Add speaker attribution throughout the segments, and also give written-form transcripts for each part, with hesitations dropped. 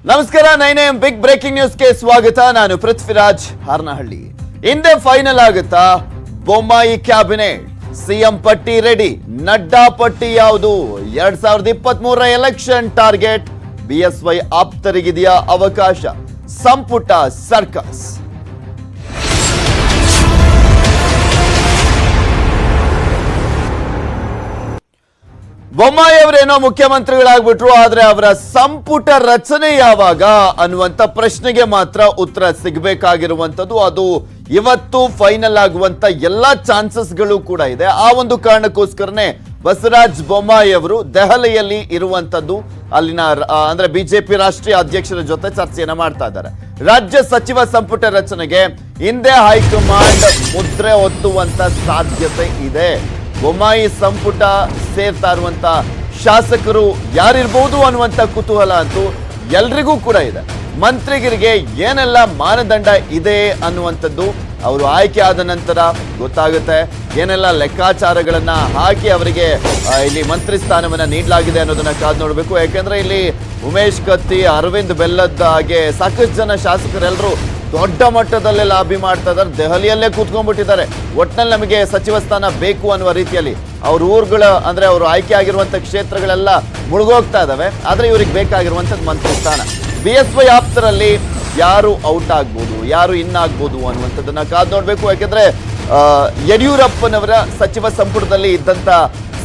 Speaker 1: ನಮಸ್ಕಾರ 9am big breaking ನ್ಯೂಸ್ಗೆ ಸ್ವಾಗತ. ನಾನು ಪೃಥ್ವಿರಾಜ್ ಹಾರನಹಳ್ಳಿ. ಹಿಂದೆ ಫೈನಲ್ ಆಗುತ್ತಾ ಬೊಮ್ಮಾಯಿ ಕ್ಯಾಬಿನೆಟ್? ಸಿಎಂ ಪಟ್ಟಿ ರೆಡಿ, ನಡ್ಡಾ ಪಟ್ಟಿ ಯಾವುದು? 2023 ಎಲೆಕ್ಷನ್ ಟಾರ್ಗೆಟ್ ಬಿಎಸ್ವೈ ಆಪ್ತರಿಗಿದೆಯಾ ಅವಕಾಶ? ಸಂಪುಟ ಸರ್ಕಸ್. ಬೊಮ್ಮಾಯಿ ಅವರೇನೋ ಮುಖ್ಯಮಂತ್ರಿಗಳಾಗ್ಬಿಟ್ರು, ಆದ್ರೆ ಅವರ ಸಂಪುಟ ರಚನೆ ಯಾವಾಗ ಅನ್ನುವಂತ ಪ್ರಶ್ನೆಗೆ ಮಾತ್ರ ಉತ್ತರ ಸಿಗಬೇಕಾಗಿರುವಂತದ್ದು. ಅದು ಇವತ್ತು ಫೈನಲ್ ಆಗುವಂತ ಎಲ್ಲಾ ಚಾನ್ಸಸ್ಗಳು ಕೂಡ ಇದೆ. ಆ ಒಂದು ಕಾರಣಕ್ಕೋಸ್ಕರನೇ ಬಸವರಾಜ ಬೊಮ್ಮಾಯಿ ಅವರು ದೆಹಲಿಯಲ್ಲಿ ಇರುವಂತದ್ದು. ಅಲ್ಲಿನ ಅಂದ್ರೆ ಬಿಜೆಪಿ ರಾಷ್ಟ್ರೀಯ ಅಧ್ಯಕ್ಷರ ಜೊತೆ ಚರ್ಚೆಯನ್ನ ಮಾಡ್ತಾ ಇದ್ದಾರೆ. ರಾಜ್ಯ ಸಚಿವ ಸಂಪುಟ ರಚನೆಗೆ ಹಿಂದೆ ಹೈಕಮಾಂಡ್ ಮುದ್ರೆ ಒತ್ತುವಂತ ಸಾಧ್ಯತೆ ಇದೆ. ಬೊಮ್ಮಾಯಿ ಸಂಪುಟ ಸೇರ್ತಾ ಇರುವಂತ ಶಾಸಕರು ಯಾರಿರ್ಬೋದು ಅನ್ನುವಂತ ಕುತೂಹಲ ಅಂತೂ ಎಲ್ರಿಗೂ ಕೂಡ ಇದೆ. ಮಂತ್ರಿಗರಿಗೆ ಏನೆಲ್ಲ ಮಾನದಂಡ ಇದೆ ಅನ್ನುವಂಥದ್ದು ಅವರು ಆಯ್ಕೆ ಆದ ನಂತರ ಗೊತ್ತಾಗುತ್ತೆ. ಏನೆಲ್ಲ ಲೆಕ್ಕಾಚಾರಗಳನ್ನ ಹಾಕಿ ಅವರಿಗೆ ಇಲ್ಲಿ ಮಂತ್ರಿ ಸ್ಥಾನವನ್ನ ನೀಡಲಾಗಿದೆ ಅನ್ನೋದನ್ನ ಕಾದು ನೋಡಬೇಕು. ಯಾಕೆಂದ್ರೆ ಇಲ್ಲಿ ಉಮೇಶ್ ಕತ್ತಿ, ಅರವಿಂದ್ ಬೆಲ್ಲದ್ ಹಾಗೆ ಸಾಕಷ್ಟು ಜನ ಶಾಸಕರೆಲ್ಲರೂ ದೊಡ್ಡ ಮಟ್ಟದಲ್ಲೇ ಲಾಬಿ ಮಾಡ್ತಾ ಇದ್ದಾರೆ. ದೆಹಲಿಯಲ್ಲೇ ಕೂತ್ಕೊಂಡ್ಬಿಟ್ಟಿದ್ದಾರೆ. ಒಟ್ಟಿನಲ್ಲಿ ನಮಗೆ ಸಚಿವ ಸ್ಥಾನ ಬೇಕು ಅನ್ನುವ ರೀತಿಯಲ್ಲಿ ಅವ್ರ ಊರುಗಳ ಅಂದ್ರೆ ಅವರು ಆಯ್ಕೆ ಆಗಿರುವಂತ ಕ್ಷೇತ್ರಗಳೆಲ್ಲ ಮುಳುಗೋಗ್ತಾ ಇದಾವೆ. ಆದ್ರೆ ಇವ್ರಿಗೆ ಬೇಕಾಗಿರುವಂತದ್ದು ಮಂತ್ರಿ ಸ್ಥಾನ. ಬಿಎಸ್ವೈ ಆಪ್ತರಲ್ಲಿ ಯಾರು ಔಟ್ ಆಗ್ಬೋದು, ಯಾರು ಇನ್ ಆಗ್ಬೋದು ಅನ್ನುವಂಥದ್ದನ್ನ ಕಾದು ನೋಡ್ಬೇಕು. ಯಾಕೆಂದ್ರೆ ಯಡಿಯೂರಪ್ಪನವರ ಸಚಿವ ಸಂಪುಟದಲ್ಲಿ ಇದ್ದಂತ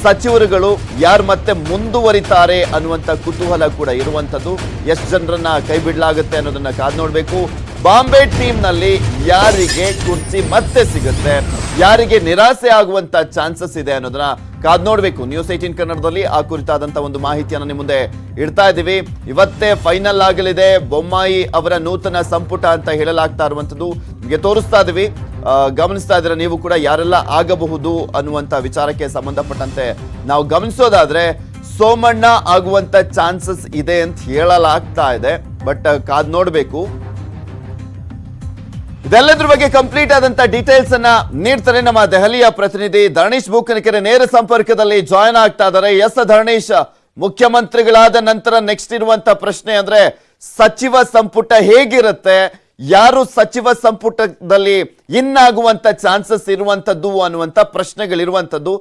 Speaker 1: ಸಚಿವರುಗಳು ಯಾರು ಮತ್ತೆ ಮುಂದುವರಿತಾರೆ ಅನ್ನುವಂಥ ಕುತೂಹಲ ಕೂಡ ಇರುವಂಥದ್ದು. ಎಷ್ಟು ಜನರನ್ನ ಕೈ ಬಿಡಲಾಗುತ್ತೆ ಅನ್ನೋದನ್ನ ಕಾದು ನೋಡಬೇಕು. ಬಾಂಬೆ ಟೀಮ್ನಲ್ಲಿ ಯಾರಿಗೆ ಕುರ್ಚಿ ಮತ್ತೆ ಸಿಗುತ್ತೆ, ಯಾರಿಗೆ ನಿರಾಸೆ ಆಗುವಂತ ಚಾನ್ಸಸ್ ಇದೆ ಅನ್ನೋದನ್ನ ಕಾದು ನೋಡಬೇಕು. ನ್ಯೂಸ್ 18 ಕನ್ನಡದಲ್ಲಿ ಆ ಕುರಿತಾದಂತ ಒಂದು ಮಾಹಿತಿಯನ್ನು ನಿಮ್ಮ ಮುಂದೆ ಇಡ್ತಾ ಇದ್ದೀವಿ. ಇವತ್ತೇ ಫೈನಲ್ ಆಗಲಿದೆ ಬೊಮ್ಮಾಯಿ ಅವರ ನೂತನ ಸಂಪುಟ ಅಂತ ಹೇಳಲಾಗ್ತಾ ಇರುವಂತದ್ದು. ನಿಮಗೆ ತೋರಿಸ್ತಾ ಇದೀವಿ, ಗಮನಿಸ್ತಾ ಇದ್ರೆ ನೀವು ಕೂಡ ಯಾರೆಲ್ಲ ಆಗಬಹುದು ಅನ್ನುವಂತ ವಿಚಾರಕ್ಕೆ ಸಂಬಂಧಪಟ್ಟಂತೆ ನಾವು ಗಮನಿಸೋದಾದ್ರೆ ಸೋಮಣ್ಣ ಆಗುವಂತ ಚಾನ್ಸಸ್ ಇದೆ ಅಂತ ಹೇಳಲಾಗ್ತಾ ಇದೆ. ಬಟ್ ಕಾದ್ ನೋಡ್ಬೇಕು. ಇದೆಲ್ಲದ್ರ ಬಗ್ಗೆ ಕಂಪ್ಲೀಟ್ ಆದಂತ ಡೀಟೇಲ್ಸ್ ಅನ್ನ ನೀಡ್ತಾರೆ ನಮ್ಮ ದೆಹಲಿಯ ಪ್ರತಿನಿಧಿ ಧರಣೀಶ್ ಬೂಕನಕೆರೆ. ನೇರ ಸಂಪರ್ಕದಲ್ಲಿ ಜಾಯ್ನ್ ಆಗ್ತಾ ಇದ್ದಾರೆ. ಎಸ್ ಧರಣೀಶ್, ಮುಖ್ಯಮಂತ್ರಿಗಳಾದ ನಂತರ ನೆಕ್ಸ್ಟ್ ಇರುವಂತ ಪ್ರಶ್ನೆ ಅಂದ್ರೆ ಸಚಿವ ಸಂಪುಟ ಹೇಗಿರುತ್ತೆ, ಯಾರು ಸಚಿವ ಸಂಪುಟದಲ್ಲಿ ಇನ್ನಾಗುವಂತ ಚಾನ್ಸಸ್ ಇರುವಂತದ್ದು ಅನ್ನುವಂತ ಪ್ರಶ್ನೆಗಳಿರುವಂತದ್ದು.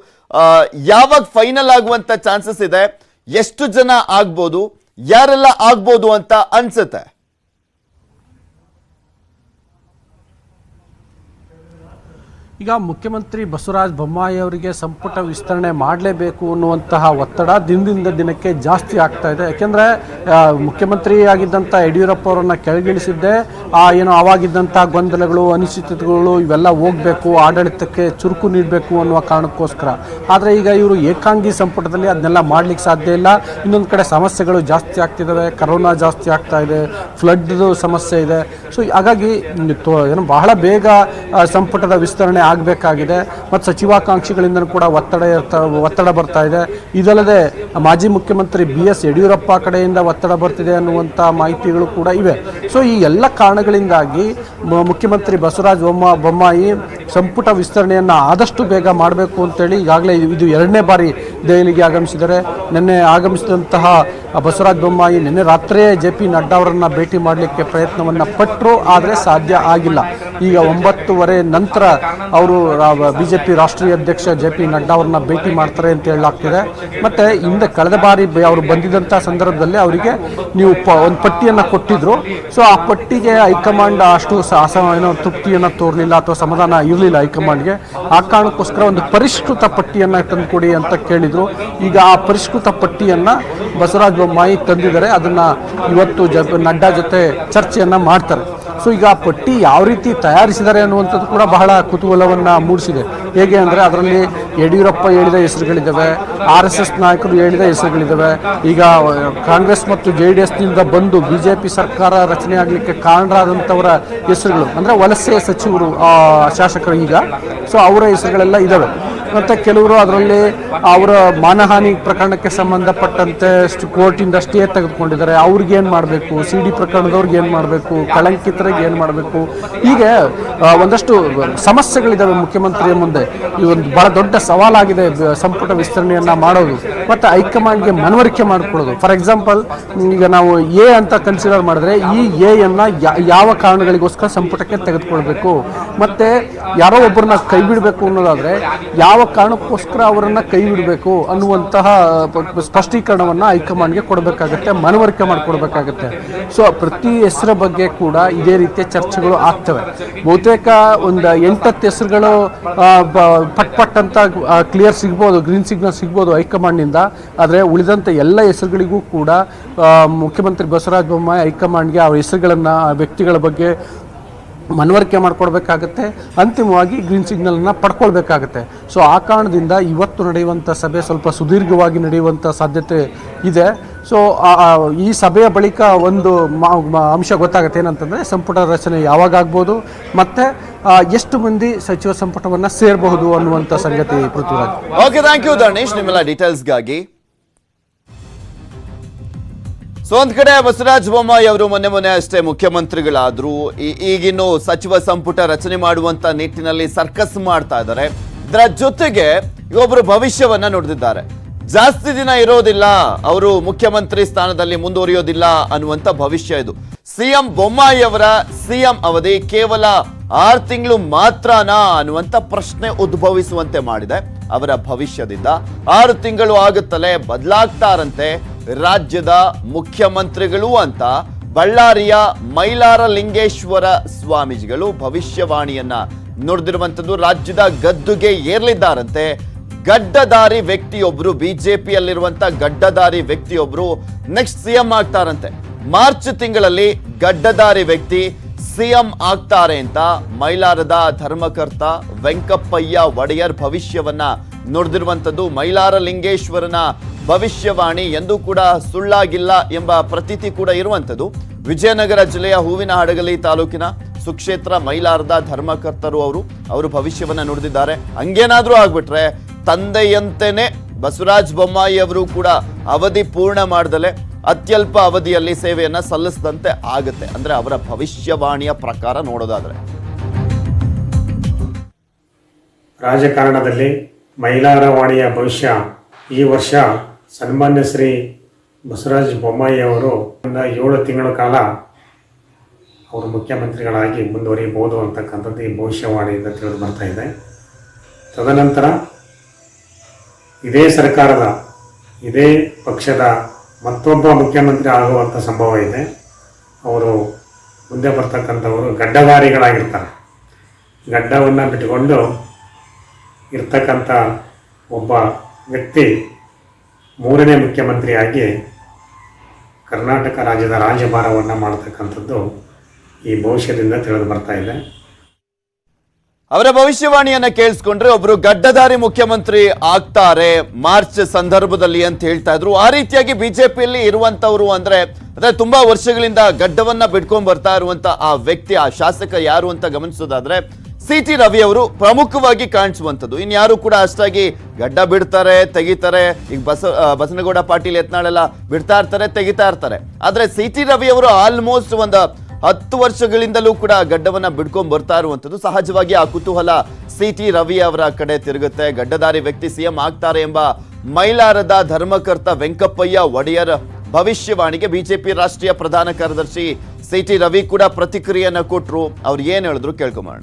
Speaker 1: ಯಾವಾಗ ಫೈನಲ್ ಆಗುವಂತ ಚಾನ್ಸಸ್ ಇದೆ, ಎಷ್ಟು ಜನ ಆಗ್ಬೋದು, ಯಾರೆಲ್ಲ ಆಗ್ಬೋದು ಅಂತ ಅನ್ಸುತ್ತೆ?
Speaker 2: ಈಗ ಮುಖ್ಯಮಂತ್ರಿ ಬಸವರಾಜ ಬೊಮ್ಮಾಯಿ ಅವರಿಗೆ ಸಂಪುಟ ವಿಸ್ತರಣೆ ಮಾಡಲೇಬೇಕು ಅನ್ನುವಂತಹ ಒತ್ತಡ ದಿನದಿಂದ ದಿನಕ್ಕೆ ಜಾಸ್ತಿ ಆಗ್ತಾ ಇದೆ. ಯಾಕೆಂದರೆ ಮುಖ್ಯಮಂತ್ರಿ ಆಗಿದ್ದಂಥ ಯಡಿಯೂರಪ್ಪ ಅವರನ್ನು ಕೆಳಗಿಳಿಸಿದ್ದೆ ಏನೋ ಆವಾಗಿದ್ದಂಥ ಗೊಂದಲಗಳು, ಅನಿಶ್ಚಿತತೆಗಳು ಇವೆಲ್ಲ ಹೋಗಬೇಕು, ಆಡಳಿತಕ್ಕೆ ಚುರುಕು ನೀಡಬೇಕು ಅನ್ನುವ ಕಾರಣಕ್ಕೋಸ್ಕರ. ಆದರೆ ಈಗ ಇವರು ಏಕಾಂಗಿ ಸಂಪುಟದಲ್ಲಿ ಅದನ್ನೆಲ್ಲ ಮಾಡಲಿಕ್ಕೆ ಸಾಧ್ಯ ಇಲ್ಲ. ಇನ್ನೊಂದು ಕಡೆ ಸಮಸ್ಯೆಗಳು ಜಾಸ್ತಿ ಆಗ್ತಿದ್ದಾವೆ, ಕರೋನಾ ಜಾಸ್ತಿ ಆಗ್ತಾ ಇದೆ, ಫ್ಲಡ್ದು ಸಮಸ್ಯೆ ಇದೆ. ಸೊ ಹಾಗಾಗಿ ಏನು ಬಹಳ ಬೇಗ ಸಂಪುಟದ ವಿಸ್ತರಣೆ ಆಗಬೇಕಾಗಿದೆ. ಮತ್ತು ಸಚಿವಾಕಾಂಕ್ಷಿಗಳಿಂದ ಕೂಡ ಒತ್ತಡ ಬರ್ತಾ ಇದೆ. ಇದಲ್ಲದೆ ಮಾಜಿ ಮುಖ್ಯಮಂತ್ರಿ BS ಯಡಿಯೂರಪ್ಪ ಕಡೆಯಿಂದ ಒತ್ತಡ ಬರ್ತಿದೆ ಅನ್ನುವಂಥ ಮಾಹಿತಿಗಳು ಕೂಡ ಇವೆ. ಸೊ ಈ ಎಲ್ಲ ಕಾರಣಗಳಿಂದಾಗಿ ಮುಖ್ಯಮಂತ್ರಿ ಬಸವರಾಜ ಬೊಮ್ಮಾಯಿ ಸಂಪುಟ ವಿಸ್ತರಣೆಯನ್ನು ಆದಷ್ಟು ಬೇಗ ಮಾಡಬೇಕು ಅಂತೇಳಿ ಈಗಾಗಲೇ ಇದು 2ನೇ ಬಾರಿ ದೆಹಲಿಗೆ ಆಗಮಿಸಿದ್ದಾರೆ. ನಿನ್ನೆ ಆಗಮಿಸಿದಂತಹ ಬಸವರಾಜ ಬೊಮ್ಮಾಯಿ ನಿನ್ನೆ ರಾತ್ರಿಯೇ JP ನಡ್ಡಾ ಅವರನ್ನು ಭೇಟಿ ಮಾಡಲಿಕ್ಕೆ ಪ್ರಯತ್ನವನ್ನು ಪಟ್ಟರು, ಆದರೆ ಸಾಧ್ಯ ಆಗಿಲ್ಲ. ಈಗ 9:30 ನಂತರ ಅವರು BJP ರಾಷ್ಟ್ರೀಯ ಅಧ್ಯಕ್ಷ JP ನಡ್ಡಾ ಅವರನ್ನ ಭೇಟಿ ಮಾಡ್ತಾರೆ ಅಂತ ಹೇಳಲಾಗ್ತಿದೆ. ಮತ್ತು ಹಿಂದೆ ಕಳೆದ ಬಾರಿ ಅವರು ಬಂದಿದ್ದಂಥ ಸಂದರ್ಭದಲ್ಲಿ ಅವರಿಗೆ ನೀವು ಒಂದು ಪಟ್ಟಿಯನ್ನು ಕೊಟ್ಟಿದ್ರು. ಸೊ ಆ ಪಟ್ಟಿಗೆ ಹೈಕಮಾಂಡ್ ಅಷ್ಟು ಏನೋ ತೃಪ್ತಿಯನ್ನು ತೋರಲಿಲ್ಲ ಅಥವಾ ಸಮಾಧಾನ ಇರಲಿಲ್ಲ ಹೈಕಮಾಂಡ್ಗೆ. ಆ ಕಾರಣಕ್ಕೋಸ್ಕರ ಒಂದು ಪರಿಷ್ಕೃತ ಪಟ್ಟಿಯನ್ನು ತಂದುಕೊಡಿ ಅಂತ ಕೇಳಿದರು. ಈಗ ಆ ಪರಿಷ್ಕೃತ ಪಟ್ಟಿಯನ್ನು ಬಸವರಾಜ ಬೊಮ್ಮಾಯಿ ತಂದಿದ್ದಾರೆ. ಅದನ್ನು ಇವತ್ತು ನಡ್ಡಾ ಜೊತೆ ಚರ್ಚೆಯನ್ನು ಮಾಡ್ತಾರೆ. ಸೊ ಈಗ ಆ ಪಟ್ಟಿ ಯಾವ ರೀತಿ ತಯಾರಿಸಿದ್ದಾರೆ ಅನ್ನುವಂಥದ್ದು ಕೂಡ ಬಹಳ ಕುತೂಹಲವನ್ನು ಮೂಡಿಸಿದೆ. ಹೇಗೆ ಅಂದರೆ ಅದರಲ್ಲಿ ಯಡಿಯೂರಪ್ಪ ಹೇಳಿದ ಹೆಸರುಗಳಿದ್ದಾವೆ, RSS ನಾಯಕರು ಹೇಳಿದ ಹೆಸರುಗಳಿದ್ದಾವೆ. ಈಗ ಕಾಂಗ್ರೆಸ್ ಮತ್ತು JDSನಿಂದ ಬಂದು BJP ಸರ್ಕಾರ ರಚನೆ ಆಗಲಿಕ್ಕೆ ಕಾರಣರಾದಂಥವರ ಹೆಸರುಗಳು ಅಂದರೆ ವಲಸೆ ಸಚಿವರು ಶಾಸಕರು ಈಗ. ಸೊ ಅವರ ಹೆಸರುಗಳೆಲ್ಲ ಇದ್ದಾವೆ. ಮತ್ತು ಕೆಲವರು ಅದರಲ್ಲಿ ಅವರ ಮಾನಹಾನಿ ಪ್ರಕರಣಕ್ಕೆ ಸಂಬಂಧಪಟ್ಟಂತೆ ಕೋರ್ಟಿಂದ ಸ್ಟೇ ತೆಗೆದುಕೊಂಡಿದ್ದಾರೆ. ಅವ್ರಿಗೇನು ಮಾಡಬೇಕು, CD ಪ್ರಕರಣದವ್ರಿಗೆ ಏನು ಮಾಡಬೇಕು, ಕಳಂಕಿತರಿಗೆ ಏನು ಮಾಡಬೇಕು, ಹೀಗೆ ಒಂದಷ್ಟು ಸಮಸ್ಯೆಗಳಿದ್ದಾವೆ ಮುಖ್ಯಮಂತ್ರಿಯ ಮುಂದೆ. ಈ ಒಂದು ಬಹಳ ದೊಡ್ಡ ಸವಾಲಾಗಿದೆ ಸಂಪುಟ ವಿಸ್ತರಣೆಯನ್ನು ಮಾಡೋದು. ಮತ್ತು ಹೈಕಮಾಂಡ್ಗೆ ಮನವರಿಕೆ ಮಾಡಿಕೊಡೋದು. ಫಾರ್ ಎಕ್ಸಾಂಪಲ್, ಈಗ ನಾವು ಎ ಅಂತ ಕನ್ಸಿಡರ್ ಮಾಡಿದ್ರೆ ಈ ಎಯನ್ನು ಯಾವ ಕಾರಣಗಳಿಗೋಸ್ಕರ ಸಂಪುಟಕ್ಕೆ ತೆಗೆದುಕೊಳ್ಬೇಕು, ಮತ್ತು ಯಾರೋ ಒಬ್ಬರನ್ನ ಕೈ ಬಿಡಬೇಕು ಅನ್ನೋದಾದರೆ ಯಾವ ಕಾರಣಕ್ಕೋಸ್ಕರ ಅವರನ್ನು ಕೈ ಬಿಡಬೇಕು ಅನ್ನುವಂತಹ ಸ್ಪಷ್ಟೀಕರಣವನ್ನು ಹೈಕಮಾಂಡ್ಗೆ ಕೊಡಬೇಕಾಗತ್ತೆ, ಮನವರಿಕೆ ಮಾಡಿಕೊಡ್ಬೇಕಾಗತ್ತೆ. ಸೊ ಪ್ರತಿ ಹೆಸರ ಬಗ್ಗೆ ಕೂಡ ಇದೇ ರೀತಿಯ ಚರ್ಚೆಗಳು ಆಗ್ತವೆ. ಬಹುತೇಕ ಒಂದು 8-10 ಹೆಸರುಗಳು ಪಟ್ ಅಂತ ಕ್ಲಿಯರ್ ಸಿಗ್ಬೋದು, ಗ್ರೀನ್ ಸಿಗ್ನಲ್ ಸಿಗ್ಬೋದು ಹೈಕಮಾಂಡ್ನಿಂದ. ಆದರೆ ಉಳಿದಂಥ ಎಲ್ಲ ಹೆಸರುಗಳಿಗೂ ಕೂಡ ಮುಖ್ಯಮಂತ್ರಿ ಬಸವರಾಜ ಬೊಮ್ಮಾಯಿ ಹೈಕಮಾಂಡ್ಗೆ ಅವ್ರ ಹೆಸರುಗಳನ್ನು, ಆ ವ್ಯಕ್ತಿಗಳ ಬಗ್ಗೆ ಮನವರಿಕೆ ಮಾಡಿಕೊಡ್ಬೇಕಾಗತ್ತೆ, ಅಂತಿಮವಾಗಿ ಗ್ರೀನ್ ಸಿಗ್ನಲನ್ನು ಪಡ್ಕೊಳ್ಬೇಕಾಗತ್ತೆ. ಸೊ ಆ ಕಾರಣದಿಂದ ಇವತ್ತು ನಡೆಯುವಂಥ ಸಭೆ ಸ್ವಲ್ಪ ಸುದೀರ್ಘವಾಗಿ ನಡೆಯುವಂಥ ಸಾಧ್ಯತೆ ಇದೆ. ಸೊ ಈ ಸಭೆಯ ಬಳಿಕ ಒಂದು ಅಂಶ ಗೊತ್ತಾಗುತ್ತೆ, ಏನಂತಂದರೆ ಸಂಪುಟ ರಚನೆ ಯಾವಾಗ ಆಗ್ಬೋದು ಮತ್ತು ಎಷ್ಟು ಮಂದಿ ಸಚಿವ ಸಂಪುಟವನ್ನು ಸೇರಬಹುದು ಅನ್ನುವಂಥ ಸಂಗತಿ. Prithviraj,
Speaker 1: okay, thank you Dharnesh ನಿಮ್ಮೆಲ್ಲ ಡೀಟೇಲ್ಸ್ಗಾಗಿ. ಸೊ ಒಂದ್ ಕಡೆ ಬಸವರಾಜ ಬೊಮ್ಮಾಯಿ ಅವರು ಮೊನ್ನೆ ಅಷ್ಟೇ ಮುಖ್ಯಮಂತ್ರಿಗಳಾದ್ರು, ಈಗಿನ್ನು ಸಚಿವ ಸಂಪುಟ ರಚನೆ ಮಾಡುವಂತ ನಿಟ್ಟಿನಲ್ಲಿ ಸರ್ಕಸ್ ಮಾಡ್ತಾ ಇದ್ದಾರೆ. ಇದರ ಜೊತೆಗೆ ಒಬ್ಬರು ಭವಿಷ್ಯವನ್ನ ನುಡಿದಿದ್ದಾರೆ. ಜಾಸ್ತಿ ದಿನ ಇರೋದಿಲ್ಲ, ಅವರು ಮುಖ್ಯಮಂತ್ರಿ ಸ್ಥಾನದಲ್ಲಿ ಮುಂದುವರಿಯೋದಿಲ್ಲ ಅನ್ನುವಂತ ಭವಿಷ್ಯ ಇದು. ಸಿಎಂ ಬೊಮ್ಮಾಯಿ ಅವರ ಸಿಎಂ ಅವಧಿ ಕೇವಲ 6 ತಿಂಗಳು ಮಾತ್ರನಾ ಅನ್ನುವಂತ ಪ್ರಶ್ನೆ ಉದ್ಭವಿಸುವಂತೆ ಮಾಡಿದೆ. ಅವರ ಭವಿಷ್ಯದಿಂದ 6 ತಿಂಗಳು ಆಗುತ್ತಲೇ ಬದಲಾಗ್ತಾರಂತೆ ರಾಜ್ಯದ ಮುಖ್ಯಮಂತ್ರಿಗಳು ಅಂತ ಬಳ್ಳಾರಿಯ ಮೈಲಾರ ಲಿಂಗೇಶ್ವರ ಸ್ವಾಮೀಜಿಗಳು ಭವಿಷ್ಯವಾಣಿಯನ್ನ ನುಡಿದಿರುವಂತದ್ದು. ರಾಜ್ಯದ ಗದ್ದುಗೆ ಏರ್ಲಿದ್ದಾರಂತೆ ಗಡ್ಡಧಾರಿ ವ್ಯಕ್ತಿಯೊಬ್ರು, ಬಿಜೆಪಿಯಲ್ಲಿರುವಂತ ಗಡ್ಡಧಾರಿ ವ್ಯಕ್ತಿಯೊಬ್ರು ನೆಕ್ಸ್ಟ್ ಸಿಎಂ ಆಗ್ತಾರಂತೆ. ಮಾರ್ಚ್ ತಿಂಗಳಲ್ಲಿ ಗಡ್ಡಧಾರಿ ವ್ಯಕ್ತಿ ಸಿಎಂ ಆಗ್ತಾರೆ ಅಂತ ಮೈಲಾರದ ಧರ್ಮಕರ್ತ ವೆಂಕಪ್ಪಯ್ಯ ಒಡೆಯರ್ ಭವಿಷ್ಯವನ್ನ ನುಡಿದಿರುವಂತದ್ದು. ಮೈಲಾರ ಲಿಂಗೇಶ್ವರನ ಭವಿಷ್ಯವಾಣಿ ಎಂದೂ ಕೂಡ ಸುಳ್ಳಾಗಿಲ್ಲ ಎಂಬ ಪ್ರತೀತಿ ಕೂಡ ಇರುವಂತದ್ದು. ವಿಜಯನಗರ ಜಿಲ್ಲೆಯ ಹೂವಿನಹಡಗಲಿ ತಾಲೂಕಿನ ಸುಕ್ಷೇತ್ರ ಮೈಲಾರದ ಧರ್ಮಕರ್ತರು ಅವರು ಭವಿಷ್ಯವನ್ನ ನುಡಿದಿದ್ದಾರೆ. ಹಂಗೇನಾದ್ರೂ ಆಗ್ಬಿಟ್ರೆ ತಂದೆಯಂತೆನೆ ಬಸವರಾಜ ಬೊಮ್ಮಾಯಿ ಅವರು ಕೂಡ ಅವಧಿ ಪೂರ್ಣ ಮಾಡದಲೆ ಅತ್ಯಲ್ಪ ಅವಧಿಯಲ್ಲಿ ಸೇವೆಯನ್ನ ಸಲ್ಲಿಸಿದಂತೆ ಆಗುತ್ತೆ. ಅಂದ್ರೆ ಅವರ ಭವಿಷ್ಯವಾಣಿಯ ಪ್ರಕಾರ ನೋಡೋದಾದ್ರೆ
Speaker 3: ರಾಜಕಾರಣದಲ್ಲಿ ಮೈಲಾರ ವಾಣಿಯ ಭವಿಷ್ಯ ಈ ವರ್ಷ ಸನ್ಮಾನ್ಯ ಶ್ರೀ ಬಸವರಾಜ ಬೊಮ್ಮಾಯಿ ಅವರು 7 ತಿಂಗಳ ಕಾಲ ಅವರು ಮುಖ್ಯಮಂತ್ರಿಗಳಾಗಿ ಮುಂದುವರಿಯಬಹುದು ಅಂತಕ್ಕಂಥದ್ದು ಈ ಭವಿಷ್ಯವಾಣಿಯಿಂದ ತಿಳಿದು ಬರ್ತಾ ಇದೆ. ತದನಂತರ ಇದೇ ಸರ್ಕಾರದ, ಇದೇ ಪಕ್ಷದ ಮತ್ತೊಬ್ಬ ಮುಖ್ಯಮಂತ್ರಿ ಆಗುವಂಥ ಸಂಭವ ಇದೆ. ಅವರು ಮುಂದೆ ಬರ್ತಕ್ಕಂಥವರು ಗಡ್ಡಧಾರಿಗಳಾಗಿರ್ತಾರೆ. ಗಡ್ಡವನ್ನು ಬಿಟ್ಟುಕೊಂಡು ಇರ್ತಕ್ಕಂಥ ಒಬ್ಬ ವ್ಯಕ್ತಿ 3ನೇ ಮುಖ್ಯಮಂತ್ರಿಯಾಗಿ ಕರ್ನಾಟಕ ರಾಜ್ಯದ ರಾಜ್ಯಭಾರವನ್ನು ಮಾಡತಕ್ಕಂಥದ್ದು ಈ ಭವಿಷ್ಯದಿಂದ ತಿಳಿದು ಬರ್ತಾ ಇದೆ.
Speaker 1: ಅವರ ಭವಿಷ್ಯವಾಣಿಯನ್ನ ಕೇಳಿಸ್ಕೊಂಡ್ರೆ ಒಬ್ರು ಗಡ್ಡಧಾರಿ ಮುಖ್ಯಮಂತ್ರಿ ಆಗ್ತಾರೆ ಮಾರ್ಚ್ ಸಂದರ್ಭದಲ್ಲಿ ಅಂತ ಹೇಳ್ತಾ ಇದ್ರು. ಆ ರೀತಿಯಾಗಿ ಬಿಜೆಪಿಯಲ್ಲಿ ಇರುವಂತವ್ರು ಅಂದ್ರೆ ತುಂಬಾ ವರ್ಷಗಳಿಂದ ಗಡ್ಡವನ್ನ ಬಿಟ್ಕೊಂಡ್ ಬರ್ತಾ ಇರುವಂತ ಆ ವ್ಯಕ್ತಿ, ಆ ಶಾಸಕ ಯಾರು ಅಂತ ಗಮನಿಸೋದಾದ್ರೆ ಸಿ.ಟಿ. ರವಿ ಅವರು ಪ್ರಮುಖವಾಗಿ ಕಾಣಿಸುವಂಥದ್ದು. ಇನ್ಯಾರು ಕೂಡ ಅಷ್ಟಾಗಿ ಗಡ್ಡ ಬಿಡ್ತಾರೆ, ತೆಗಿತಾರೆ. ಈಗ ಬಸನಗೌಡ ಪಾಟೀಲ್ ಯತ್ನಾಳೆಲ್ಲ ಬಿಡ್ತಾ ಇರ್ತಾರೆ, ತೆಗಿತಾ ಇರ್ತಾರೆ. ಆದ್ರೆ ಸಿ.ಟಿ. ರವಿ ಅವರು ಆಲ್ಮೋಸ್ಟ್ ಒಂದು 10 ವರ್ಷಗಳಿಂದಲೂ ಕೂಡ ಗಡ್ಡವನ್ನ ಬಿಡ್ಕೊಂಡ್ ಬರ್ತಾ ಇರುವಂಥದ್ದು. ಸಹಜವಾಗಿ ಆ ಕುತೂಹಲ ಸಿ.ಟಿ. ರವಿ ಅವರ ಕಡೆ ತಿರುಗುತ್ತೆ. ಗಡ್ಡಧಾರಿ ವ್ಯಕ್ತಿ ಸಿಎಂ ಆಗ್ತಾರೆ ಎಂಬ ಮೈಲಾರದ ಧರ್ಮಕರ್ತ ವೆಂಕಪ್ಪಯ್ಯ ಒಡೆಯರ್ ಭವಿಷ್ಯವಾಣಿಗೆ ಬಿಜೆಪಿ ರಾಷ್ಟ್ರೀಯ ಪ್ರಧಾನ ಕಾರ್ಯದರ್ಶಿ ಸಿ.ಟಿ. ರವಿ ಕೂಡ ಪ್ರತಿಕ್ರಿಯೆಯನ್ನ ಕೊಟ್ಟರು. ಅವ್ರು ಏನ್ ಹೇಳಿದ್ರು ಕೇಳ್ಕೊಂಬೋಣ.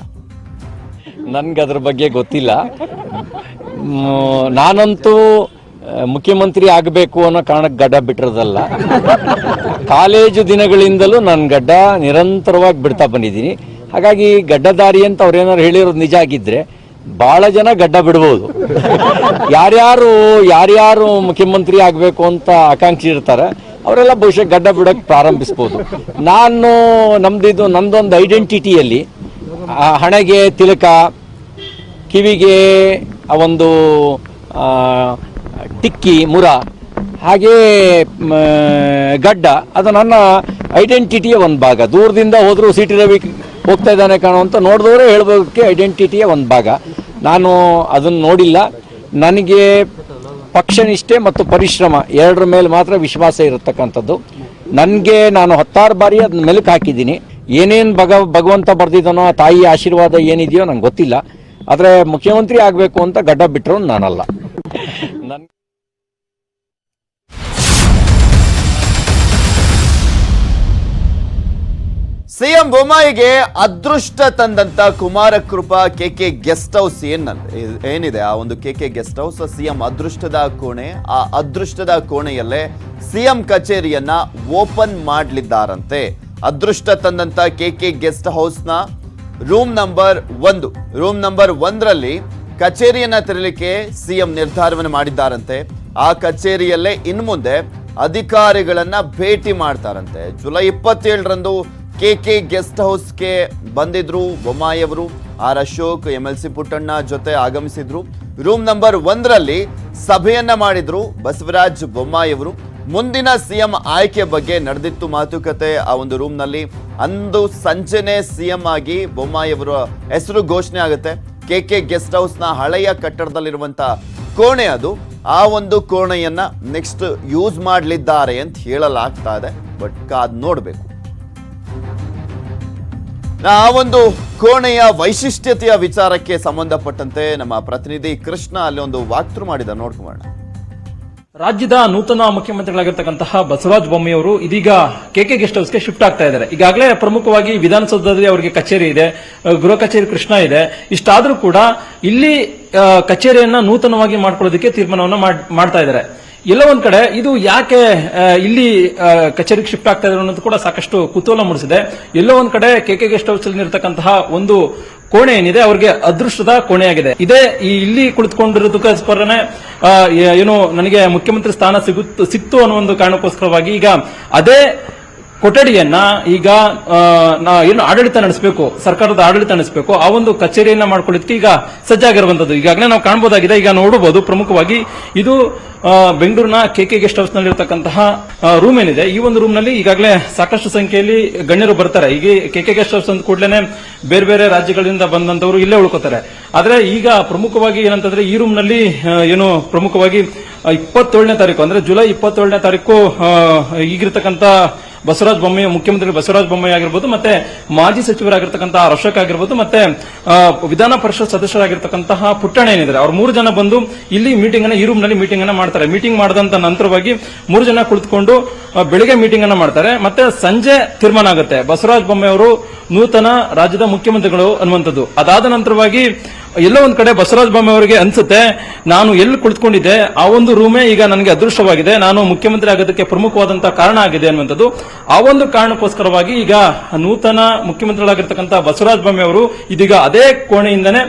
Speaker 4: ನನ್ಗೆ ಅದ್ರ ಬಗ್ಗೆ ಗೊತ್ತಿಲ್ಲ. ನಾನಂತೂ ಮುಖ್ಯಮಂತ್ರಿ ಆಗಬೇಕು ಅನ್ನೋ ಕಾರಣಕ್ಕೆ ಗಡ್ಡ ಬಿಟ್ಟಿರೋದಲ್ಲ. ಕಾಲೇಜು ದಿನಗಳಿಂದಲೂ ನಾನು ಗಡ್ಡ ನಿರಂತರವಾಗಿ ಬಿಡ್ತಾ ಬಂದಿದ್ದೀನಿ. ಹಾಗಾಗಿ ಗಡ್ಡಧಾರಿ ಅಂತ ಅವ್ರೇನಾದ್ರು ಹೇಳಿರೋದು ನಿಜ ಆಗಿದ್ರೆ ಭಾಳ ಜನ ಗಡ್ಡ ಬಿಡ್ಬೋದು. ಯಾರ್ಯಾರು ಮುಖ್ಯಮಂತ್ರಿ ಆಗಬೇಕು ಅಂತ ಆಕಾಂಕ್ಷಿ ಇರ್ತಾರೆ ಅವರೆಲ್ಲ ಬಹುಶಃ ಗಡ್ಡ ಬಿಡೋಕ್ಕೆ ಪ್ರಾರಂಭಿಸ್ಬೋದು. ನಂದೊಂದು ಐಡೆಂಟಿಟಿಯಲ್ಲಿ ಹಣೆಗೆ ತಿಲಕ, ಕಿವಿಗೆ ಒಂದು ಟಿಕ್ಕಿ ಮುರ, ಹಾಗೇ ಗಡ್ಡ, ಅದು ನನ್ನ ಐಡೆಂಟಿಟಿಯ ಒಂದು ಭಾಗ. ದೂರದಿಂದ ಹೋದರೂ ಸಿ.ಟಿ. ರವಿ ಹೋಗ್ತಾ ಇದ್ದಾನೆ ಕಾಣುವಂತ ನೋಡಿದವರೇ ಹೇಳೋದಕ್ಕೆ ಐಡೆಂಟಿಟಿಯ ಒಂದು ಭಾಗ. ನಾನು ಅದನ್ನು ನೋಡಿಲ್ಲ. ನನಗೆ ಪಕ್ಷನಿಷ್ಠೆ ಮತ್ತು ಪರಿಶ್ರಮ ಎರಡರ ಮೇಲೆ ಮಾತ್ರ ವಿಶ್ವಾಸ ಇರತಕ್ಕಂಥದ್ದು. ನಾನು 10 ಬಾರಿ ಅದನ್ನ ಮೆಲುಕು ಹಾಕಿದ್ದೀನಿ. ಏನೇನು ಭಗವಂತ ಬರ್ದಿದ್ದಾನೋ, ಆ ತಾಯಿ ಆಶೀರ್ವಾದ ಏನಿದೆಯೋ ನಂಗೆ ಗೊತ್ತಿಲ್ಲ. ಆದರೆ ಮುಖ್ಯಮಂತ್ರಿ ಆಗಬೇಕು ಅಂತ ಗಡ್ಡ ಬಿಟ್ಟರು ನಾನಲ್ಲ.
Speaker 1: ಸಿಎಂ ಬೊಮ್ಮಾಯಿಗೆ ಅದೃಷ್ಟ ತಂದಂತ ಕುಮಾರಕೃಪಾ ಕೆಕೆ ಗೆಸ್ಟ್ ಹೌಸ್ ಏನಿದೆ, ಆ ಒಂದು ಕೆಕೆ ಗೆಸ್ಟ್ ಹೌಸ್ ಸಿಎಂ ಅದೃಷ್ಟದ ಕೋಣೆ. ಆ ಅದೃಷ್ಟದ ಕೋಣೆಯಲ್ಲೇ ಸಿಎಂ ಕಚೇರಿಯನ್ನ ಓಪನ್ ಮಾಡಲಿದ್ದಾರಂತೆ. ಅದೃಷ್ಟ ತಂದಂತ ಕೆಕೆ ಗೆಸ್ಟ್ ಹೌಸ್ನ ರೂಮ್ ನಂಬರ್ 1ರಲ್ಲಿ ಕಚೇರಿಯನ್ನ ತೆರಲಿಕ್ಕೆ ಸಿಎಂ ನಿರ್ಧಾರವನ್ನು ಮಾಡಿದ್ದಾರಂತೆ. ಆ ಕಚೇರಿಯಲ್ಲೇ ಇನ್ಮುಂದೆ ಅಧಿಕಾರಿಗಳನ್ನ ಭೇಟಿ ಮಾಡ್ತಾರಂತೆ. ಜುಲೈ 27ರಂದು ಕೆಕೆ ಗೆಸ್ಟ್ ಹೌಸ್ಗೆ ಬಂದಿದ್ರು ಬೊಮ್ಮಾಯಿ ಅವರು. ಆರ್ ಅಶೋಕ್, MLC ಪುಟ್ಟಣ್ಣ ಜೊತೆ ಆಗಮಿಸಿದ್ರು. ರೂಮ್ ನಂಬರ್ 1ರಲ್ಲಿ ಸಭೆಯನ್ನ ಮಾಡಿದ್ರು ಬಸವರಾಜ ಬೊಮ್ಮಾಯಿ ಅವರು. ಮುಂದಿನ ಸಿಎಂ ಆಯ್ಕೆ ಬಗ್ಗೆ ನಡೆದಿತ್ತು ಮಾತುಕತೆ ಆ ಒಂದು ರೂಮ್ನಲ್ಲಿ. ಅಂದು ಸಂಜೆನೆ ಸಿಎಂ ಆಗಿ ಬೊಮ್ಮಾಯಿ ಅವರ ಹೆಸರು ಘೋಷಣೆ ಆಗುತ್ತೆ. ಕೆಕೆ ಗೆಸ್ಟ್ ಹೌಸ್ನ ಹಳೆಯ ಕಟ್ಟಡದಲ್ಲಿರುವಂತ ಕೋಣೆ ಅದು. ಆ ಒಂದು ಕೋಣೆಯನ್ನ ನೆಕ್ಸ್ಟ್ ಯೂಸ್ ಮಾಡಲಿದ್ದಾರೆ ಅಂತ ಹೇಳಲಾಗ್ತಾ ಇದೆ. ಬಟ್ ಕಾದ್ ನೋಡ್ಬೇಕು. ಆ ಒಂದು ಕೋಣೆಯ ವೈಶಿಷ್ಟ್ಯತೆಯ ವಿಚಾರಕ್ಕೆ ಸಂಬಂಧಪಟ್ಟಂತೆ ನಮ್ಮ ಪ್ರತಿನಿಧಿ ಕೃಷ್ಣ ಅಲ್ಲಿ ಒಂದು ವಾಕ್ಥ್ರೂ ಮಾಡಿದ, ನೋಡ್ಕೊಳ್ಳೋಣ.
Speaker 5: ರಾಜ್ಯದ ನೂತನ ಮುಖ್ಯಮಂತ್ರಿಗಳಾಗಿರ್ತಕ್ಕಂತಹ ಬಸವರಾಜ ಬೊಮ್ಮಾಯಿ ಅವರು ಇದೀಗ ಕೆಕೆ ಗೆಸ್ಟ್ ಹೌಸ್ಗೆ ಶಿಫ್ಟ್ ಆಗ್ತಾ ಇದ್ದಾರೆ. ಈಗಾಗಲೇ ಪ್ರಮುಖವಾಗಿ ವಿಧಾನಸೌಧದಲ್ಲಿ ಅವರಿಗೆ ಕಚೇರಿ ಇದೆ, ಗೃಹ ಕಚೇರಿ ಕೃಷ್ಣ ಇದೆ. ಇಷ್ಟಾದ್ರೂ ಕೂಡ ಇಲ್ಲಿ ಕಚೇರಿಯನ್ನ ನೂತನವಾಗಿ ಮಾಡ್ಕೊಳ್ಳೋದಕ್ಕೆ ತೀರ್ಮಾನವನ್ನು ಮಾಡ್ತಾ ಇದ್ದಾರೆ. ಎಲ್ಲ ಒಂದ್ ಕಡೆ ಇದು ಯಾಕೆ ಇಲ್ಲಿ ಕಚೇರಿಗೆ ಶಿಫ್ಟ್ ಆಗ್ತಾ ಇದ್ದಾರೆ ಅನ್ನೋದು ಕೂಡ ಸಾಕಷ್ಟು ಕುತೂಹಲ ಮೂಡಿಸಿದೆ. ಎಲ್ಲೋ ಒಂದ್ ಕಡೆ ಕೆಕೆ ಗೆಸ್ಟ್ ಹೌಸ್ ಅಲ್ಲಿ ಇರತಕ್ಕಂತಹ ಒಂದು ಕೋಣೆ ಏನಿದೆ ಅವರಿಗೆ ಅದೃಷ್ಟದ ಕೋಣೆಯಾಗಿದೆ. ಇದೇ ಇಲ್ಲಿ ಕುಳಿತುಕೊಂಡಿರೋದಕ್ಕೋಸ್ಕರನೇ ಏನು ನನಗೆ ಮುಖ್ಯಮಂತ್ರಿ ಸ್ಥಾನ ಸಿಕ್ತು ಅನ್ನೋ ಒಂದು ಕಾರಣಕ್ಕೋಸ್ಕರವಾಗಿ ಈಗ ಅದೇ ಕೊಠಡಿಯನ್ನ ಈಗ ಏನು ಆಡಳಿತ ನಡೆಸಬೇಕು, ಸರ್ಕಾರದ ಆಡಳಿತ ನಡೆಸಬೇಕು, ಆ ಒಂದು ಕಚೇರಿಯನ್ನ ಮಾಡ್ಕೊಳ್ಳೋದಕ್ಕೆ ಈಗ ಸಜ್ಜಾಗಿರುವಂತದ್ದು ಈಗಾಗಲೇ ನಾವು ಕಾಣಬಹುದಾಗಿದೆ. ಈಗ ನೋಡಬಹುದು ಪ್ರಮುಖವಾಗಿ ಇದು ಬೆಂಗಳೂರಿನ ಕೆಕೆ ಗೆಸ್ಟ್ ಹೌಸ್ ನಲ್ಲಿರತಕ್ಕಂತಹ ರೂಮ್ ಏನಿದೆ, ಈ ಒಂದು ರೂಮ್ ನಲ್ಲಿ ಈಗಾಗಲೇ ಸಾಕಷ್ಟು ಸಂಖ್ಯೆಯಲ್ಲಿ ಗಣ್ಯರು ಬರ್ತಾರೆ. ಈಗ ಕೆಕೆ ಗೆಸ್ಟ್ ಹೌಸ್ ಅಂದ ಕೂಡಲೇ ಬೇರೆ ಬೇರೆ ರಾಜ್ಯಗಳಿಂದ ಬಂದಂತವರು ಇಲ್ಲೇ ಉಳ್ಕೋತಾರೆ. ಆದ್ರೆ ಈಗ ಪ್ರಮುಖವಾಗಿ ಏನಂತಂದ್ರೆ ಈ ರೂಮ್ ನಲ್ಲಿ ಏನು ಪ್ರಮುಖವಾಗಿ 27ನೇ ತಾರೀಕು ಅಂದ್ರೆ ಜುಲೈ 27ನೇ ತಾರೀಕು ಈಗಿರ್ತಕ್ಕಂಥ ಬಸವರಾಜ ಬೊಮ್ಮಾಯಿ, ಮುಖ್ಯಮಂತ್ರಿ ಬಸವರಾಜ ಬೊಮ್ಮಾಯಿ ಆಗಿರ್ಬೋದು, ಮತ್ತೆ ಮಾಜಿ ಸಚಿವರಾಗಿರ್ತಕ್ಕಂತಹ ಆರ್ ಅಶೋಕ್ ಆಗಿರ್ಬೋದು, ಮತ್ತೆ ವಿಧಾನ ಪರಿಷತ್ ಸದಸ್ಯರಾಗಿರ್ತಕ್ಕಂತಹ ಪುಟ್ಟಣ್ಣ ಏನಿದ್ದಾರೆ, ಅವ್ರು 3 ಜನ ಬಂದು ಇಲ್ಲಿ ಮೀಟಿಂಗ್ ಅನ್ನ ಈ ರೂಮ್ ನಲ್ಲಿ ಮೀಟಿಂಗ್ ಅನ್ನ ಮಾಡ್ತಾರೆ. ಮೀಟಿಂಗ್ ಮಾಡಿದಂತ ನಂತರವಾಗಿ 3 ಜನ ಕುಳಿತುಕೊಂಡು ಬೆಳಿಗ್ಗೆ ಮೀಟಿಂಗ್ ಅನ್ನ ಮಾಡ್ತಾರೆ. ಮತ್ತೆ ಸಂಜೆ ತೀರ್ಮಾನ ಆಗುತ್ತೆ ಬಸವರಾಜ ಬೊಮ್ಮಾಯಿ ಅವರು ನೂತನ ರಾಜ್ಯದ ಮುಖ್ಯಮಂತ್ರಿಗಳು ಅನ್ನುವಂಥದ್ದು. ಅದಾದ ನಂತರವಾಗಿ ಎಲ್ಲೋ ಒಂದ್ ಕಡೆ ಬಸವರಾಜ ಬೊಮ್ಮಾಯಿ ಅವರಿಗೆ ಅನ್ಸುತ್ತೆ, ನಾನು ಎಲ್ಲಿ ಕುಳಿತುಕೊಂಡಿದ್ದೆ ಆ ಒಂದು ರೂಮೇ ಈಗ ನನಗೆ ಅದೃಷ್ಟವಾಗಿದೆ, ನಾನು ಮುಖ್ಯಮಂತ್ರಿ ಆಗೋದಕ್ಕೆ ಪ್ರಮುಖವಾದಂತಹ ಕಾರಣ ಆಗಿದೆ ಅನ್ನುವಂಥದ್ದು. ಆ ಒಂದು ಕಾರಣಕ್ಕೋಸ್ಕರವಾಗಿ ಈಗ ನೂತನ ಮುಖ್ಯಮಂತ್ರಿಗಳಾಗಿರ್ತಕ್ಕಂಥ ಬಸವರಾಜ ಬೊಮ್ಮಾಯಿ ಅವರು ಇದೀಗ ಅದೇ ಕೋಣೆಯಿಂದನೇ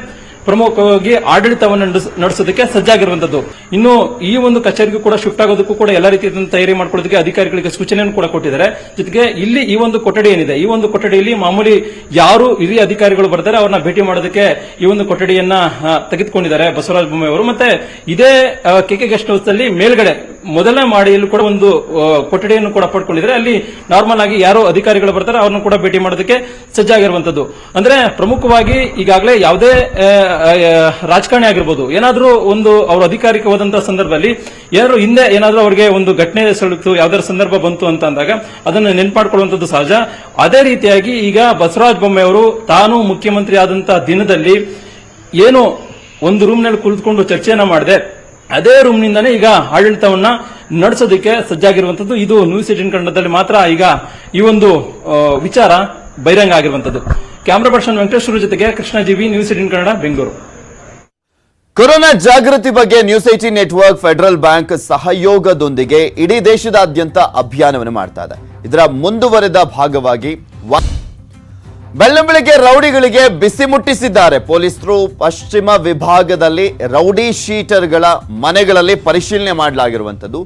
Speaker 5: ಪ್ರಮುಖವಾಗಿ ಆಡಳಿತವನ್ನು ನಡೆಸೋದಕ್ಕೆ ಸಜ್ಜಾಗಿರುವಂತದ್ದು. ಇನ್ನು ಈ ಒಂದು ಕಚೇರಿಗೂ ಕೂಡ ಶಿಫ್ಟ್ ಆಗೋದಕ್ಕೂ ಕೂಡ ಎಲ್ಲ ರೀತಿಯ ತಯಾರಿ ಮಾಡ್ಕೊಳ್ಳೋದಕ್ಕೆ ಅಧಿಕಾರಿಗಳಿಗೆ ಸೂಚನೆಯನ್ನು ಕೂಡ ಕೊಟ್ಟಿದ್ದಾರೆ. ಜೊತೆಗೆ ಇಲ್ಲಿ ಈ ಒಂದು ಕೊಠಡಿ ಏನಿದೆ, ಈ ಒಂದು ಕೊಠಡಿಯಲ್ಲಿ ಮಾಮೂಲಿ ಯಾರು ಹಿರಿಯ ಅಧಿಕಾರಿಗಳು ಬರ್ತಾರೆ ಅವ್ರನ್ನ ಭೇಟಿ ಮಾಡೋದಕ್ಕೆ ಈ ಒಂದು ಕೊಠಡಿಯನ್ನ ತೆಗೆದುಕೊಂಡಿದ್ದಾರೆ ಬಸವರಾಜ ಬೊಮ್ಮಾಯಿ ಅವರು. ಮತ್ತೆ ಇದೇ ಕೆಕೆ ಗೆಸ್ಟ್ ಹೌಸ್ ಅಲ್ಲಿ ಮೇಲ್ಗಡೆ ಮೊದಲನೇ ಮಾಡಿಯಲ್ಲೂ ಕೂಡ ಒಂದು ಕೊಠಡಿಯನ್ನು ಕೂಡ ಪಡ್ಕೊಂಡಿದ್ದಾರೆ. ಅಲ್ಲಿ ನಾರ್ಮಲ್ ಆಗಿ ಯಾರು ಅಧಿಕಾರಿಗಳು ಬರ್ತಾರೆ ಅವ್ರನ್ನ ಕೂಡ ಭೇಟಿ ಮಾಡೋದಕ್ಕೆ ಸಜ್ಜಾಗಿರುವಂತದ್ದು. ಅಂದ್ರೆ ಪ್ರಮುಖವಾಗಿ ಈಗಾಗಲೇ ಯಾವುದೇ ರಾಜಕಾರಣಿ ಆಗಿರ್ಬೋದು, ಏನಾದ್ರೂ ಒಂದು ಅವರು ಅಧಿಕಾರಕ್ಕೆ ಹೋದಂತಹ ಸಂದರ್ಭದಲ್ಲಿ ಏನಾದ್ರು ಹಿಂದೆ ಏನಾದ್ರೂ ಅವರಿಗೆ ಒಂದು ಘಟನೆ ಸಳಿತು ಯಾವ್ದಾದ್ರು ಸಂದರ್ಭ ಬಂತು ಅಂತ ಅಂದಾಗ ಅದನ್ನು ನೆನ್ಪಾಡ್ಕೊಳ್ಳುವಂಥದ್ದು ಸಹಜ. ಅದೇ ರೀತಿಯಾಗಿ ಈಗ ಬಸವರಾಜ ಬೊಮ್ಮಾಯಿ ಅವರು ತಾನು ಮುಖ್ಯಮಂತ್ರಿ ಆದಂತಹ ದಿನದಲ್ಲಿ ಏನು ಒಂದು ರೂಮ್ ನಲ್ಲಿ ಕುಳಿತುಕೊಂಡು ಚರ್ಚೆಯನ್ನ ಮಾಡಿದೆ, ಅದೇ ರೂಮ್ ನಿಂದಾನೇ ಈಗ ಆಡಳಿತವನ್ನ ನಡೆಸೋದಕ್ಕೆ ಸಜ್ಜಾಗಿರುವಂತದ್ದು. ಇದು ನ್ಯೂಸ್ 18 ಕನ್ನಡದಲ್ಲಿ ಮಾತ್ರ ಈಗ ಈ ಒಂದು ವಿಚಾರ ಬಹಿರಂಗ ಆಗಿರುವಂತದ್ದು. ಕ್ಯಾಮರಾ ಪರ್ಸನ್ ವೆಂಕಟೇಶ್ವರ ಜೊತೆಗೆ Krishna GV, news 18 Kannada, Bengaluru.
Speaker 1: Corona ಜಾಗೃತಿ ಬಗ್ಗೆ ನ್ಯೂಸ್ 18 ನೆಟ್ವರ್ಕ್ ಫೆಡರಲ್ ಬ್ಯಾಂಕ್ ಸಹಯೋಗದೊಂದಿಗೆ ಇಡೀ ದೇಶದಾದ್ಯಂತ ಅಭಿಯಾನವನ್ನು ಮಾಡ್ತಾ ಇದೆ. ಇದರ ಮುಂದುವರೆದ ಭಾಗವಾಗಿ ಬೆಳ್ಳಂಬೆಳಗ್ಗೆ ರೌಡಿಗಳಿಗೆ ಬಿಸಿ ಮುಟ್ಟಿಸಿದ್ದಾರೆ ಪೊಲೀಸರು. ಪಶ್ಚಿಮ ವಿಭಾಗದಲ್ಲಿ ರೌಡಿ ಶೀಟರ್ಗಳ ಮನೆಗಳಲ್ಲಿ ಪರಿಶೀಲನೆ ಮಾಡಲಾಗಿರುವಂತದ್ದು.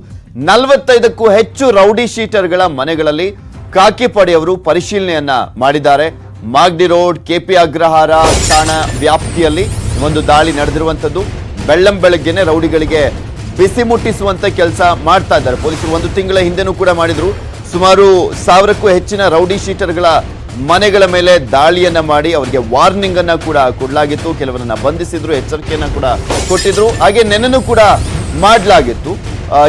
Speaker 1: 45ಕ್ಕೂ ಹೆಚ್ಚು ರೌಡಿ ಶೀಟರ್ಗಳ ಮನೆಗಳಲ್ಲಿ ಖಾಕಿ ಪಡೆಯವರು ಪರಿಶೀಲನೆಯನ್ನ ಮಾಡಿದ್ದಾರೆ. ಮಾಗಡಿ ರೋಡ್, ಕೆಪಿ ಅಗ್ರಹಾರ ಠಾಣಾ ವ್ಯಾಪ್ತಿಯಲ್ಲಿ ಒಂದು ದಾಳಿ ನಡೆದಿರುವಂತದ್ದು. ಬೆಳ್ಳಂಬೆಳಗ್ಗೆನೆ ರೌಡಿಗಳಿಗೆ ಬಿಸಿ ಮುಟ್ಟಿಸುವಂತ ಕೆಲಸ ಮಾಡ್ತಾ ಇದ್ದಾರೆ ಪೊಲೀಸರು. 1 ತಿಂಗಳ ಹಿಂದೆನೂ ಕೂಡ ಮಾಡಿದ್ರು. ಸುಮಾರು 1000ಕ್ಕೂ ಹೆಚ್ಚಿನ ರೌಡಿ ಶೀಟರ್ಗಳ ಮನೆಗಳ ಮೇಲೆ ದಾಳಿಯನ್ನ ಮಾಡಿ ಅವರಿಗೆ ವಾರ್ನಿಂಗ್ ಅನ್ನ ಕೂಡ ಕೊಡಲಾಗಿತ್ತು. ಕೆಲವರನ್ನ ಬಂಧಿಸಿದ್ರು, ಎಚ್ಚರಿಕೆಯನ್ನ ಕೂಡ ಕೊಟ್ಟಿದ್ರು. ಹಾಗೆ ನೆನ್ನೆನೂ ಕೂಡ ಮಾಡಲಾಗಿತ್ತು.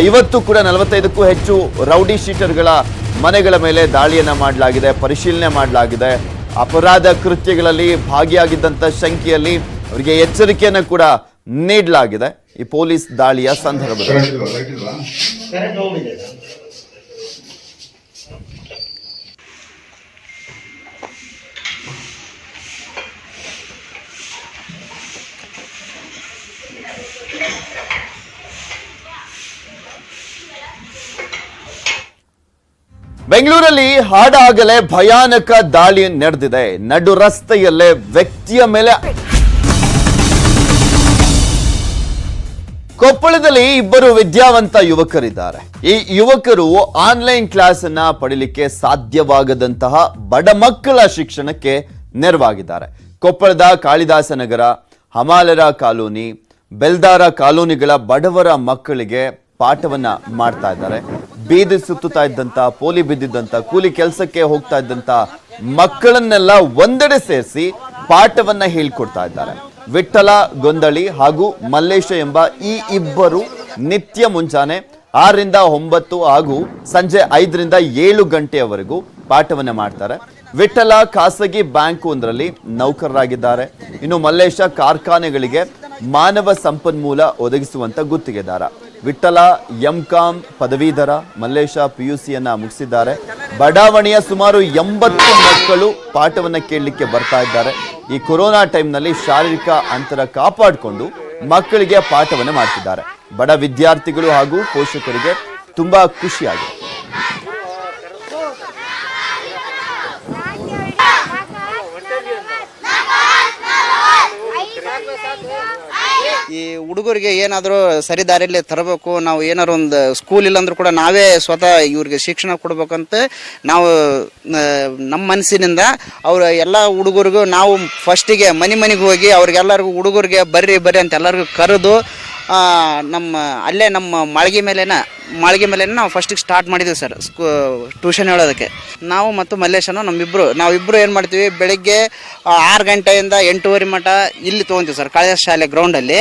Speaker 1: ಇವತ್ತು ಕೂಡ 45ಕ್ಕೂ ಹೆಚ್ಚು ರೌಡಿ ಶೀಟರ್ಗಳ ಮನೆಗಳ ಮೇಲೆ ದಾಳಿಯನ್ನ ಮಾಡಲಾಗಿದೆ, ಪರಿಶೀಲನೆ ಮಾಡಲಾಗಿದೆ. ಅಪರಾಧ ಕೃತ್ಯಗಳಲ್ಲಿ ಭಾಗಿಯಾಗಿದ್ದಂತ ಶಂಕೆಯಲ್ಲಿ ಅವರಿಗೆ ಎಚ್ಚರಿಕೆಯನ್ನು ಕೂಡ ನೀಡಲಾಗಿದೆ ಈ ಪೊಲೀಸ್ ದಾಳಿಯ ಸಂದರ್ಭದಲ್ಲಿ. ಬೆಂಗಳೂರಲ್ಲಿ ಹಾಡಾಗಲೇ ಭಯಾನಕ ದಾಳಿ ನಡೆದಿದೆ. ನಡು ರಸ್ತೆಯಲ್ಲೇ ವ್ಯಕ್ತಿಯ ಮೇಲೆ. ಕೊಪ್ಪಳದಲ್ಲಿ ಇಬ್ಬರು ವಿದ್ಯಾವಂತ ಯುವಕರಿದ್ದಾರೆ. ಈ ಯುವಕರು ಆನ್ಲೈನ್ ಕ್ಲಾಸ್ ಅನ್ನ ಪಡಿಲಿಕ್ಕೆ ಸಾಧ್ಯವಾಗದಂತಹ ಬಡ ಮಕ್ಕಳ ಶಿಕ್ಷಣಕ್ಕೆ ನೆರವಾಗಿದ್ದಾರೆ. ಕೊಪ್ಪಳದ ಕಾಳಿದಾಸ ನಗರ, ಹಮಾಲರ ಕಾಲೋನಿ, ಬೆಲ್ದಾರ ಕಾಲೋನಿಗಳ ಬಡವರ ಮಕ್ಕಳಿಗೆ ಪಾಠವನ್ನ ಮಾಡ್ತಾ ಇದ್ದಾರೆ. ಬೀದಿ ಸುತ್ತುತ್ತಾ ಇದ್ದಂತ, ಪೋಲಿ ಬಿದ್ದಿದ್ದಂತ, ಕೂಲಿ ಕೆಲಸಕ್ಕೆ ಹೋಗ್ತಾ ಇದ್ದಂತ ಮಕ್ಕಳನ್ನೆಲ್ಲ ಒಂದೆಡೆ ಸೇರಿಸಿ ಪಾಠವನ್ನ ಹೇಳ್ಕೊಡ್ತಾ ಇದ್ದಾರೆ. ವಿಠಲ ಗೊಂದಳಿ ಹಾಗೂ ಮಲ್ಲೇಶ ಎಂಬ ಈ ಇಬ್ಬರು ನಿತ್ಯ ಮುಂಜಾನೆ 6 ರಿಂದ 9 ಹಾಗೂ ಸಂಜೆ 5 ರಿಂದ 7 ಗಂಟೆಯವರೆಗೂ ಪಾಠವನ್ನ ಮಾಡ್ತಾರೆ. ವಿಠಲ ಖಾಸಗಿ ಬ್ಯಾಂಕ್ ಒಂದರಲ್ಲಿ ನೌಕರರಾಗಿದ್ದಾರೆ. ಇನ್ನು ಮಲ್ಲೇಶ ಕಾರ್ಖಾನೆಗಳಿಗೆ ಮಾನವ ಸಂಪನ್ಮೂಲ ಒದಗಿಸುವಂತ ಗುತ್ತಿಗೆದಾರ. ವಿಠಲ ಎಂಕಾಂ ಪದವೀಧರ, ಮಲ್ಲೇಶ PUCಯನ್ನ ಮುಗಿಸಿದ್ದಾರೆ. ಬಡಾವಣೆಯ ಸುಮಾರು 80 ಮಕ್ಕಳು ಪಾಠವನ್ನ ಕೇಳಲಿಕ್ಕೆ ಬರ್ತಾ ಇದ್ದಾರೆ. ಈ ಕೊರೋನಾ ಟೈಮ್ನಲ್ಲಿ ಶಾರೀರಿಕ ಅಂತರ ಕಾಪಾಡಿಕೊಂಡು ಮಕ್ಕಳಿಗೆ ಪಾಠವನ್ನ ಮಾಡ್ತಿದ್ದಾರೆ. ಬಡ ವಿದ್ಯಾರ್ಥಿಗಳು ಹಾಗೂ ಪೋಷಕರಿಗೆ ತುಂಬಾ ಖುಷಿಯಾಗಿದೆ.
Speaker 6: ಈ ಹುಡುಗರಿಗೆ ಏನಾದರೂ ಸರಿ ದಾರಿಯಲ್ಲಿ ತರಬೇಕು, ನಾವು ಏನಾದ್ರು ಒಂದು ಸ್ಕೂಲ್ ಇಲ್ಲಾಂದ್ರೂ ಕೂಡ ನಾವೇ ಸ್ವತಃ ಇವ್ರಿಗೆ ಶಿಕ್ಷಣ ಕೊಡ್ಬೇಕಂತ ನಾವು ನಮ್ಮ ಮನಸ್ಸಿನಿಂದ ಅವ್ರ ಎಲ್ಲ ಹುಡುಗರಿಗೂ ನಾವು ಫಸ್ಟಿಗೆ ಮನೆಗೆ ಹೋಗಿ ಅವ್ರಿಗೆಲ್ಲರಿಗೂ ಹುಡುಗರಿಗೆ ಬರ್ರಿ ಅಂತ ಎಲ್ಲರಿಗೂ ಕರೆದು ಅಲ್ಲೇ ನಮ್ಮ ಮಾಳಿಗೆ ಮೇಲೆ ನಾವು ಫಸ್ಟಿಗೆ ಸ್ಟಾರ್ಟ್ ಮಾಡಿದ್ದೀವಿ ಸರ್ ಟ್ಯೂಷನ್ ಹೇಳೋದಕ್ಕೆ. ನಾವು ಮತ್ತು ಮಲ್ಲೇಶನು ನಾವಿಬ್ಬರು ಏನು ಮಾಡ್ತೀವಿ, ಬೆಳಗ್ಗೆ 6 ಗಂಟೆಯಿಂದ 8:30 ಮಟ ಇಲ್ಲಿ ತೊಗೊತೀವಿ ಸರ್ ಕಾಳಿದಾಸ ಶಾಲೆ ಗ್ರೌಂಡಲ್ಲಿ.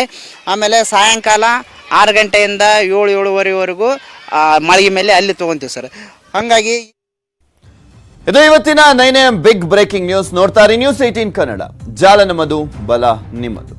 Speaker 6: ಆಮೇಲೆ ಸಾಯಂಕಾಲ 6 ಗಂಟೆಯಿಂದ 7-7:30ವರೆಗೂ ಮಾಳಿಗೆ ಮೇಲೆ ಅಲ್ಲಿ ತೊಗೊತೀವಿ ಸರ್. ಹಾಗಾಗಿ
Speaker 1: ಇದು ಇವತ್ತಿನ 9 AM ಬಿಗ್ ಬ್ರೇಕಿಂಗ್ ನ್ಯೂಸ್. ನೋಡ್ತಾರೆ ನ್ಯೂಸ್ 18 ಕನ್ನಡ. ಜಾಲ ನಮ್ಮದು, ಬಲ ನಿಮ್ಮದು.